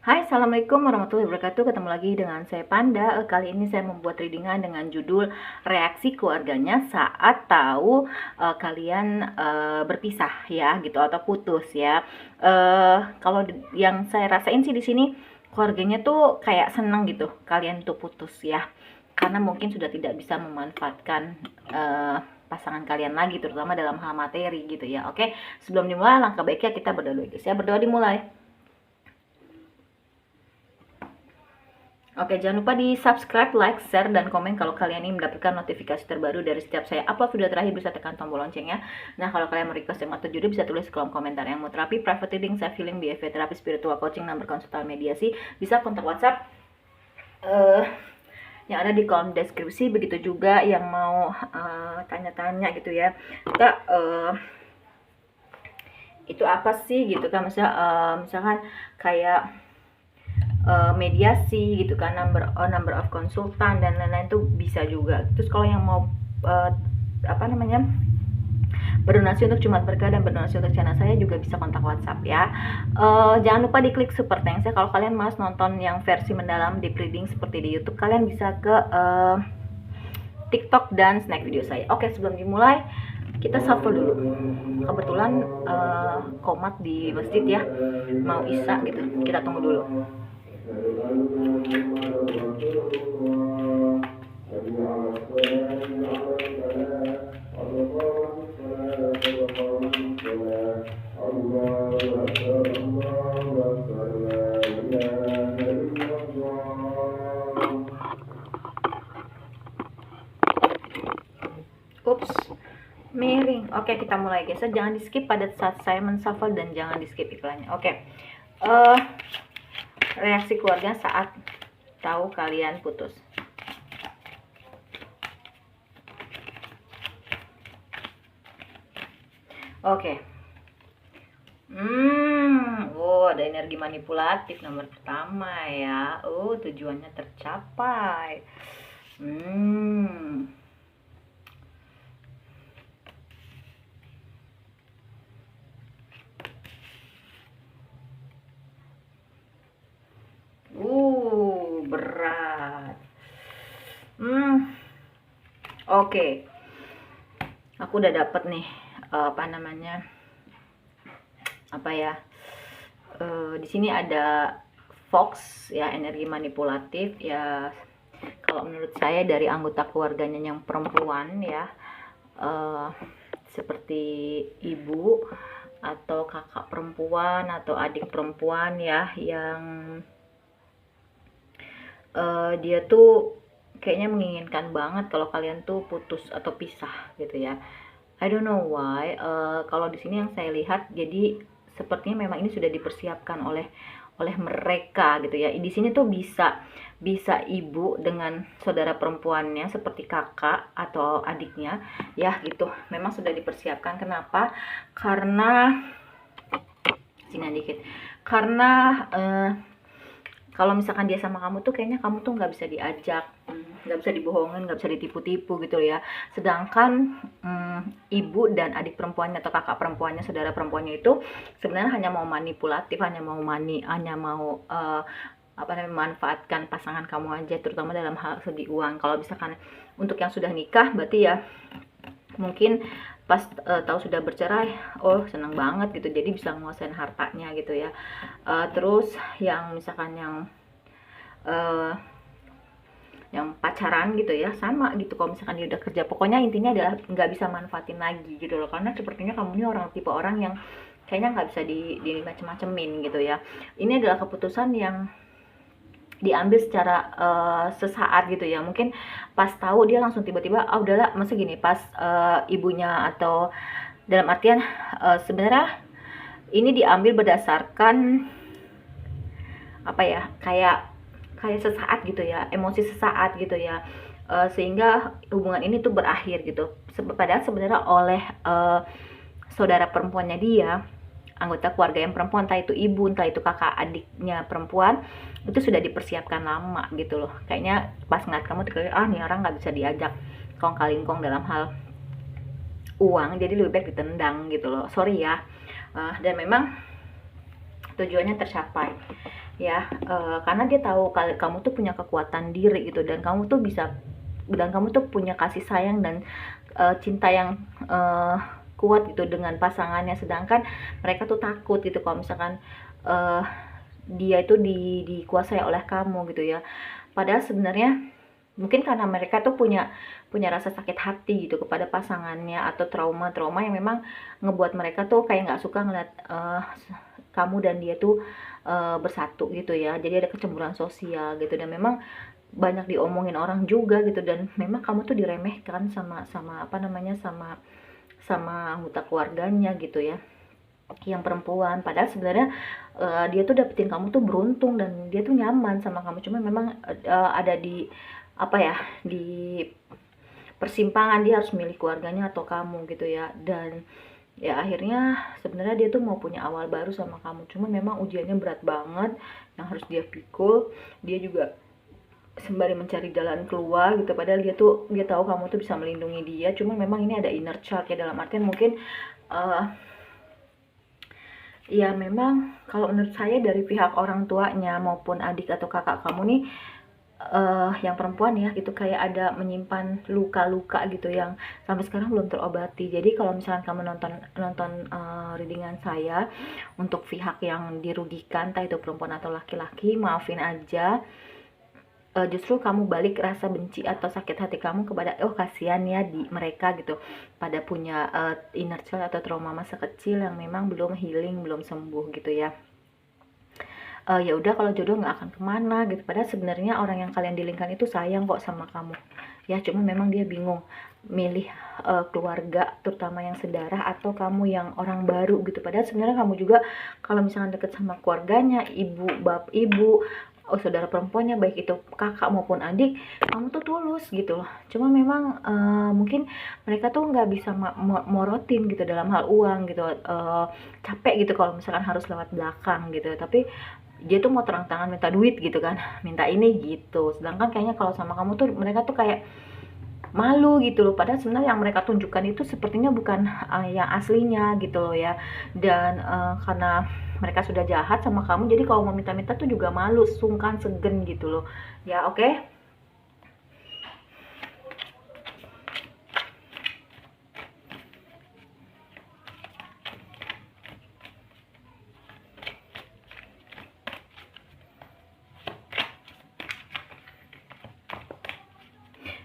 Hai, Assalamualaikum warahmatullahi wabarakatuh. Ketemu lagi dengan saya Panda. Kali ini saya membuat readingan dengan judul reaksi keluarganya saat tahu kalian berpisah ya gitu atau putus ya. Kalau yang saya rasain sih di sini keluarganya tuh kayak seneng gitu kalian tuh putus ya. Karena mungkin sudah tidak bisa memanfaatkan pasangan kalian lagi, terutama dalam hal materi gitu ya. Oke, sebelum dimulai langkah baiknya kita berdoa dulu guys ya. Berdoa dimulai. Oke, jangan lupa di subscribe, like, share, dan komen kalau kalian ingin mendapatkan notifikasi terbaru dari setiap saya upload video terakhir. Bisa tekan tombol loncengnya. Nah, kalau kalian mau request tema atau judul bisa tulis kolom komentar. Yang mau terapi, private reading, self healing, BFW terapi, spiritual coaching, nomor konsultan mediasi, bisa kontak WhatsApp yang ada di kolom deskripsi. Begitu juga yang mau tanya-tanya gitu ya. Kita itu apa sih gitu kan, misalkan kayak mediasi gitu kan, number of konsultan dan lain-lain tuh bisa juga. Terus kalau yang mau berdonasi untuk Jumat Berkah dan berdonasi untuk channel saya juga bisa kontak WhatsApp ya. Jangan lupa diklik super thanks ya. Kalau kalian malas nonton yang versi mendalam deep reading seperti di YouTube, kalian bisa ke TikTok dan snack video saya. Oke, sebelum dimulai kita shuffle dulu. Kebetulan komat di masjid ya, mau isya gitu. Kita tunggu dulu. Ups, miring. Oke, kita mulai guys. Jangan di skip pada saat saya menshuffle dan jangan di skip iklannya. Oke. Reaksi keluarga saat tahu kalian putus. Oke. Ada energi manipulatif nomor pertama ya. Tujuannya tercapai. Berat. Oke. Aku udah dapet nih di sini ada Fox ya, energi manipulatif ya. Kalau menurut saya dari anggota keluarganya yang perempuan ya, seperti ibu atau kakak perempuan atau adik perempuan ya, yang dia tuh kayaknya menginginkan banget kalau kalian tuh putus atau pisah gitu ya. I don't know why. Kalau di sini yang saya lihat, jadi sepertinya memang ini sudah dipersiapkan oleh mereka gitu ya. Di sini tuh bisa ibu dengan saudara perempuannya seperti kakak atau adiknya ya gitu. Memang sudah dipersiapkan. Kenapa? Karena kalau misalkan dia sama kamu tuh kayaknya kamu tuh nggak bisa diajak, nggak bisa dibohongin, nggak bisa ditipu-tipu gitu ya. Sedangkan ibu dan adik perempuannya atau kakak perempuannya, saudara perempuannya itu sebenarnya hanya mau manipulatif, hanya mau memanfaatkan pasangan kamu aja, terutama dalam hal segi uang. Kalau misalkan untuk yang sudah nikah berarti ya mungkin pas tahu sudah bercerai, seneng banget gitu, jadi bisa nguasain hartanya gitu ya. Terus yang misalkan yang pacaran gitu ya, sama gitu. Kalau misalkan dia udah kerja, pokoknya intinya adalah nggak bisa manfaatin lagi gitu loh, karena sepertinya kamu ini tipe orang yang kayaknya nggak bisa di macem-macemin gitu ya. Ini adalah keputusan yang diambil secara sesaat gitu ya. Mungkin pas tahu dia langsung tiba-tiba udahlah, masa gini, pas ibunya, atau dalam artian sebenarnya ini diambil berdasarkan kayak sesaat gitu ya, emosi sesaat gitu ya, sehingga hubungan ini tuh berakhir gitu. Padahal sebenarnya oleh saudara perempuannya dia, anggota keluarga yang perempuan, entah itu ibu, entah itu kakak adiknya perempuan, itu sudah dipersiapkan lama gitu loh. Kayaknya pas ngeliat kamu tuh kayak, nih orang nggak bisa diajak kong kali kong dalam hal uang, jadi lebih baik ditendang gitu loh. Sorry ya. Dan memang tujuannya tercapai ya. Karena dia tahu kalau kamu tuh punya kekuatan diri gitu, dan kamu tuh punya kasih sayang dan cinta yang kuat gitu dengan pasangannya, sedangkan mereka tuh takut gitu kalau misalkan uh, dia itu dikuasai oleh kamu gitu ya. Padahal sebenarnya mungkin karena mereka tuh punya rasa sakit hati gitu kepada pasangannya, atau trauma-trauma yang memang ngebuat mereka tuh kayak nggak suka ngeliat kamu dan dia tuh bersatu gitu ya. Jadi ada kecemburuan sosial gitu, dan memang banyak diomongin orang juga gitu, dan memang kamu tuh diremehkan sama apa namanya, sama anggota keluarganya gitu ya, yang perempuan. Padahal sebenarnya dia tuh dapetin kamu tuh beruntung, dan dia tuh nyaman sama kamu, cuma memang ada di apa ya, di persimpangan, dia harus milih keluarganya atau kamu gitu ya. Dan ya akhirnya sebenarnya dia tuh mau punya awal baru sama kamu, cuma memang ujiannya berat banget yang harus dia pikul. Dia juga sembari mencari jalan keluar gitu, padahal dia tahu kamu tuh bisa melindungi dia, cuma memang ini ada inner child ya, dalam artian mungkin ya memang kalau menurut saya dari pihak orang tuanya maupun adik atau kakak kamu nih, yang perempuan ya gitu, kayak ada menyimpan luka-luka gitu yang sampai sekarang belum terobati. Jadi kalau misalkan kamu nonton readingan saya, untuk pihak yang dirugikan, entah itu perempuan atau laki-laki, maafin aja. Justru kamu balik rasa benci atau sakit hati kamu kepada, oh kasihan ya di mereka gitu, pada punya inner child atau trauma masa kecil yang memang belum healing, belum sembuh gitu ya. Ya udah, kalau jodoh nggak akan kemana gitu. Padahal sebenarnya orang yang kalian dilingkan itu sayang kok sama kamu ya, cuma memang dia bingung milih keluarga, terutama yang sedarah, atau kamu yang orang baru gitu. Padahal sebenarnya kamu juga kalau misalnya deket sama keluarganya, ibu, saudara perempuannya, baik itu kakak maupun adik, kamu tuh tulus gitu loh. Cuma memang mungkin mereka tuh nggak bisa morotin gitu dalam hal uang gitu, capek gitu kalau misalkan harus lewat belakang gitu. Tapi dia tuh mau terang-terangan minta duit gitu kan, minta ini gitu. Sedangkan kayaknya kalau sama kamu tuh mereka tuh kayak malu gitu loh. Padahal sebenarnya yang mereka tunjukkan itu sepertinya bukan yang aslinya gitu loh ya. Dan karena mereka sudah jahat sama kamu, jadi kalau mau minta-minta tuh juga malu, sungkan, segen gitu loh ya. Oke.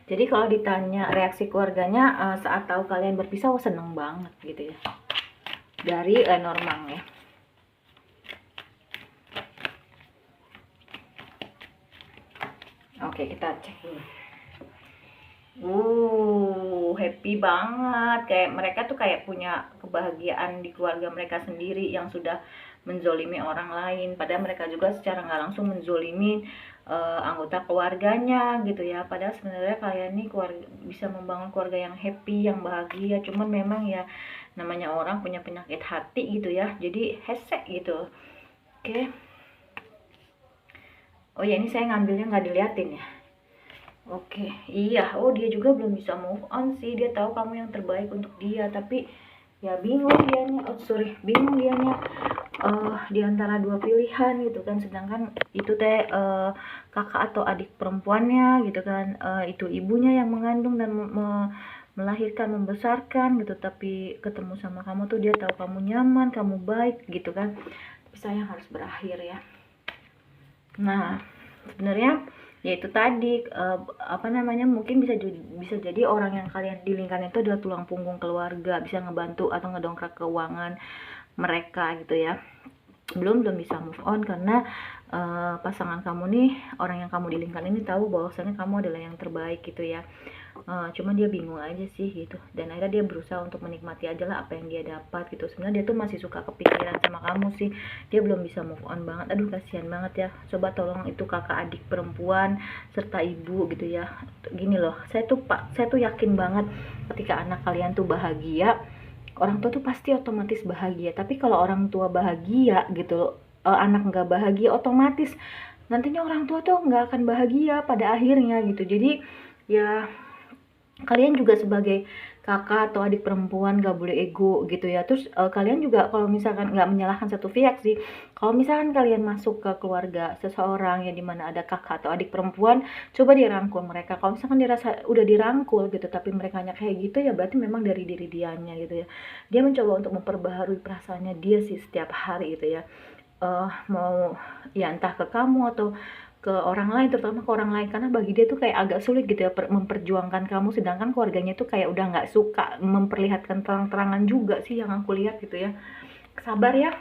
Jadi kalau ditanya reaksi keluarganya saat tahu kalian berpisah, seneng banget gitu ya. Dari Lenormand ya. Oke, kita cek dulu. Happy banget. Kayak mereka tuh kayak punya kebahagiaan di keluarga mereka sendiri yang sudah menzolimi orang lain. Padahal mereka juga secara nggak langsung menzolimi anggota keluarganya gitu ya. Padahal sebenarnya kalian nih bisa membangun keluarga yang happy, yang bahagia. Cuman memang ya namanya orang punya penyakit hati gitu ya. Jadi hesek gitu. Oke. Oh ya, ini saya ngambilnya nggak diliatin ya. Oke, iya. Oh, dia juga belum bisa move on sih. Dia tahu kamu yang terbaik untuk dia, tapi ya bingung dianya. Bingung dianya di antara dua pilihan gitu kan. Sedangkan itu teh kakak atau adik perempuannya gitu kan. Itu ibunya yang mengandung dan melahirkan, membesarkan gitu. Tapi ketemu sama kamu tuh dia tahu kamu nyaman, kamu baik gitu kan. Tapi sayang harus berakhir ya. Nah, sebenarnya ya itu tadi mungkin bisa jadi orang yang kalian dilingkan itu adalah tulang punggung keluarga, bisa ngebantu atau ngedongkrak keuangan mereka gitu ya. Belum bisa move on karena pasangan kamu nih, orang yang kamu dilingkan ini tahu bahwasanya kamu adalah yang terbaik gitu ya. Cuman dia bingung aja sih gitu, dan akhirnya dia berusaha untuk menikmati aja lah apa yang dia dapat gitu. Sebenarnya dia tuh masih suka kepikiran sama kamu sih, dia belum bisa move on banget. Aduh, kasihan banget ya. Coba tolong itu kakak adik perempuan serta ibu gitu ya. Gini loh, saya tuh yakin banget ketika anak kalian tuh bahagia, orang tua tuh pasti otomatis bahagia. Tapi kalau orang tua bahagia gitu, anak nggak bahagia, otomatis nantinya orang tua tuh nggak akan bahagia pada akhirnya gitu. Jadi ya kalian juga sebagai kakak atau adik perempuan gak boleh ego gitu ya. Terus kalian juga kalau misalkan nggak menyalahkan satu pihak sih, kalau misalkan kalian masuk ke keluarga seseorang yang dimana ada kakak atau adik perempuan, coba dirangkul mereka. Kalau misalkan dirasa udah dirangkul gitu tapi mereka hanya kayak gitu, ya berarti memang dari diri dianya gitu ya. Dia mencoba untuk memperbaharui perasaannya dia sih setiap hari gitu ya. Mau ya entah ke kamu atau ke orang lain, terutama ke orang lain, karena bagi dia tuh kayak agak sulit gitu ya memperjuangkan kamu, sedangkan keluarganya tuh kayak udah nggak suka memperlihatkan terang-terangan juga sih yang aku lihat gitu ya. Sabar ya.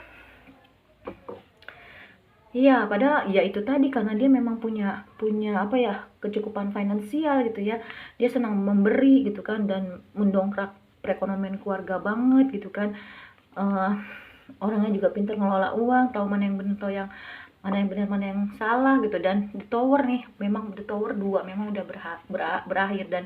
Iya, padahal ya itu tadi karena dia memang punya punya apa ya, kecukupan finansial gitu ya. Dia senang memberi gitu kan dan mendongkrak perekonomian keluarga banget gitu kan. Eh Orangnya juga pintar ngelola uang, tahu mana yang benar, tahu yang mana yang benar, mana yang salah gitu. Dan The Tower nih, memang The Tower 2 memang udah berakhir. Dan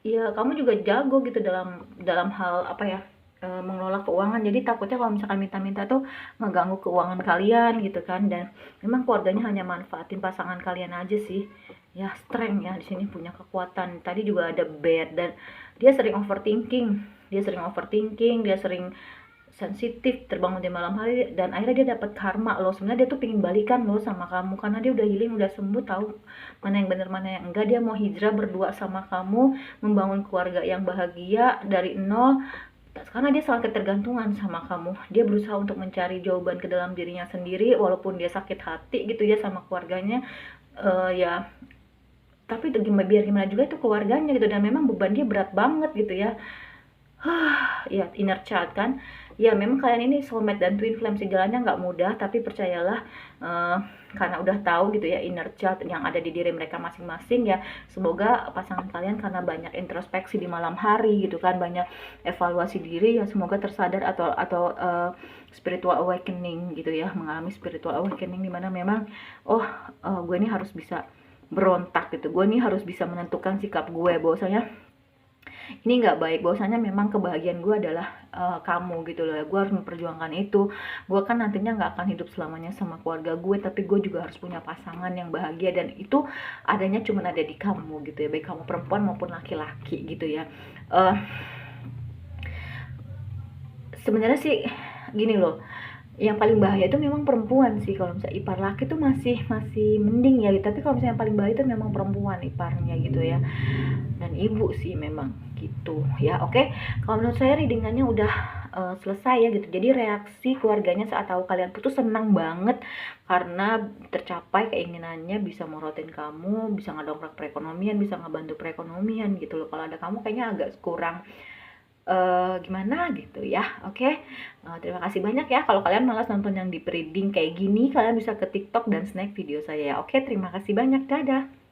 ya kamu juga jago gitu dalam dalam hal apa ya, mengelola keuangan. Jadi takutnya kalau misalkan minta-minta tuh ngeganggu keuangan kalian gitu kan. Dan memang keluarganya hanya manfaatin pasangan kalian aja sih ya. Strength ya di sini punya kekuatan. Tadi juga ada bad, dan dia sering overthinking, dia sering sensitif, terbangun di malam hari, dan akhirnya dia dapat karma loh. Sebenarnya dia tuh pingin balikan loh sama kamu karena dia udah healing, udah sembuh, tahu mana yang benar mana yang enggak. Dia mau hijrah berdua sama kamu, membangun keluarga yang bahagia dari nol, karena dia sangat ketergantungan sama kamu. Dia berusaha untuk mencari jawaban ke dalam dirinya sendiri walaupun dia sakit hati gitu ya sama keluarganya. Ya tapi biar gimana juga itu keluarganya gitu, dan memang beban dia berat banget gitu ya. Ya inner child kan. Ya memang kalian ini soulmate dan twin flame, sejalannya nggak mudah, tapi percayalah, karena udah tahu gitu ya inner child yang ada di diri mereka masing-masing ya. Semoga pasangan kalian karena banyak introspeksi di malam hari gitu kan, banyak evaluasi diri ya, semoga tersadar atau spiritual awakening gitu ya, mengalami spiritual awakening di mana memang gue ini harus bisa berontak gitu, gue ini harus bisa menentukan sikap gue bahwasanya ini nggak baik, bahwasanya memang kebahagiaan gue adalah kamu gitu loh. Gue harus memperjuangkan itu. Gue kan nantinya nggak akan hidup selamanya sama keluarga gue, tapi gue juga harus punya pasangan yang bahagia, dan itu adanya cuma ada di kamu gitu ya, baik kamu perempuan maupun laki-laki gitu ya. Sebenarnya sih gini loh, yang paling bahaya itu memang perempuan sih. Kalau misalnya ipar laki tuh masih masih mending ya gitu. Tapi kalau misalnya yang paling bahaya itu memang perempuan iparnya gitu ya, dan ibu sih memang gitu ya. Oke, kalau menurut saya readingannya udah selesai ya gitu. Jadi reaksi keluarganya saat tahu kalian putus senang banget karena tercapai keinginannya, bisa morotin kamu, bisa ngedongkrak perekonomian, bisa ngebantu perekonomian gitu loh. Kalau ada kamu kayaknya agak kurang gimana gitu ya. Oke, terima kasih banyak ya. Kalau kalian malas nonton yang deep reading kayak gini, kalian bisa ke TikTok dan snack video saya ya. Oke, terima kasih banyak, dadah.